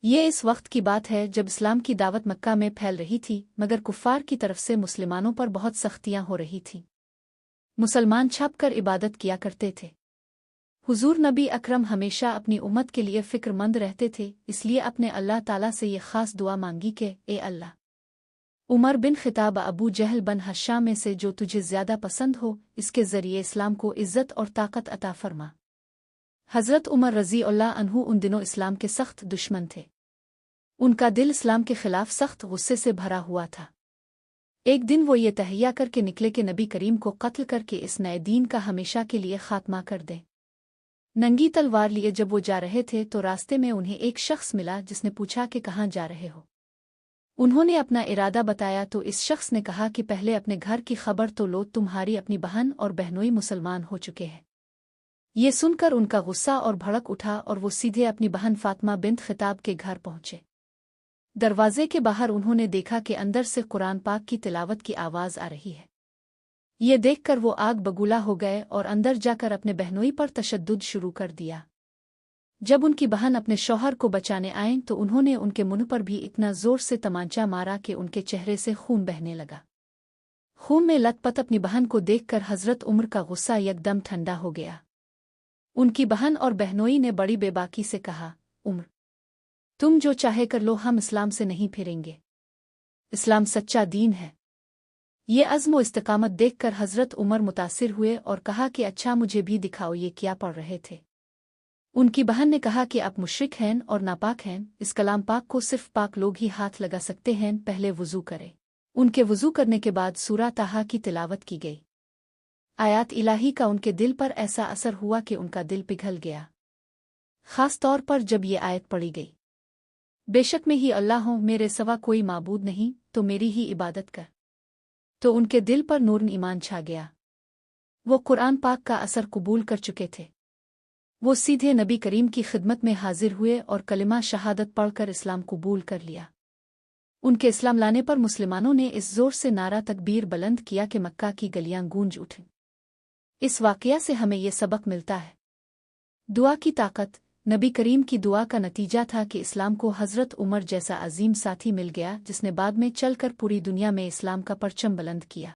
یہ اس وقت کی بات ہے جب اسلام کی دعوت مکہ میں پھیل رہی تھی، مگر کفار کی طرف سے مسلمانوں پر بہت سختیاں ہو رہی تھیں۔ مسلمان چھپ کر عبادت کیا کرتے تھے۔ حضور نبی اکرم ہمیشہ اپنی امت کے لیے فکر مند رہتے تھے، اس لیے اپنے اللہ تعالیٰ سے یہ خاص دعا مانگی کہ اے اللہ، عمر بن خطاب ابو جہل بن ہشام میں سے جو تجھے زیادہ پسند ہو، اس کے ذریعے اسلام کو عزت اور طاقت عطا فرما۔ حضرت عمر رضی اللہ عنہ ان دنوں اسلام کے سخت دشمن تھے۔ ان کا دل اسلام کے خلاف سخت غصے سے بھرا ہوا تھا۔ ایک دن وہ یہ تہیہ کر کے نکلے کہ نبی کریم کو قتل کر کے اس نئے دین کا ہمیشہ کے لیے خاتمہ کر دیں۔ ننگی تلوار لیے جب وہ جا رہے تھے تو راستے میں انہیں ایک شخص ملا جس نے پوچھا کہ کہاں جا رہے ہو۔ انہوں نے اپنا ارادہ بتایا تو اس شخص نے کہا کہ پہلے اپنے گھر کی خبر تو لو، تمہاری اپنی بہن اور بہنوئی مسلمان ہو چکے ہیں۔ یہ سن کر ان کا غصہ اور بھڑک اٹھا اور وہ سیدھے اپنی بہن فاطمہ بنت خطاب کے گھر پہنچے۔ دروازے کے باہر انہوں نے دیکھا کہ اندر سے قرآن پاک کی تلاوت کی آواز آ رہی ہے۔ یہ دیکھ کر وہ آگ بگولا ہو گئے اور اندر جا کر اپنے بہنوئی پر تشدد شروع کر دیا۔ جب ان کی بہن اپنے شوہر کو بچانے آئیں تو انہوں نے ان کے منہ پر بھی اتنا زور سے تمانچہ مارا کہ ان کے چہرے سے خون بہنے لگا۔ خون میں لت پت اپنی بہن کو دیکھ کر حضرت عمر کا غصہ یکدم ٹھنڈا ہو گیا۔ ان کی بہن اور بہنوئی نے بڑی بے باکی سے کہا، عمر، تم جو چاہے کر لو، ہم اسلام سے نہیں پھریں گے۔ اسلام سچا دین ہے۔ یہ عزم و استقامت دیکھ کر حضرت عمر متاثر ہوئے اور کہا کہ اچھا مجھے بھی دکھاؤ یہ کیا پڑھ رہے تھے۔ ان کی بہن نے کہا کہ آپ مشرک ہیں اور ناپاک ہیں، اس کلام پاک کو صرف پاک لوگ ہی ہاتھ لگا سکتے ہیں، پہلے وضو کرے۔ ان کے وضو کرنے کے بعد سورہ طٰہٰ کی تلاوت کی گئی۔ آیات الہی کا ان کے دل پر ایسا اثر ہوا کہ ان کا دل پگھل گیا، خاص طور پر جب یہ آیت پڑھی گئی، بے شک میں ہی اللہ ہوں، میرے سوا کوئی معبود نہیں، تو میری ہی عبادت کر۔ تو ان کے دل پر نور ایمان چھا گیا۔ وہ قرآن پاک کا اثر قبول کر چکے تھے۔ وہ سیدھے نبی کریم کی خدمت میں حاضر ہوئے اور کلمہ شہادت پڑھ کر اسلام قبول کر لیا۔ ان کے اسلام لانے پر مسلمانوں نے اس زور سے نعرہ تکبیر بلند کیا کہ مکہ کی گلیاں گونج اٹھیں۔ اس واقعہ سے ہمیں یہ سبق ملتا ہے، دعا کی طاقت۔ نبی کریم کی دعا کا نتیجہ تھا کہ اسلام کو حضرت عمر جیسا عظیم ساتھی مل گیا، جس نے بعد میں چل کر پوری دنیا میں اسلام کا پرچم بلند کیا۔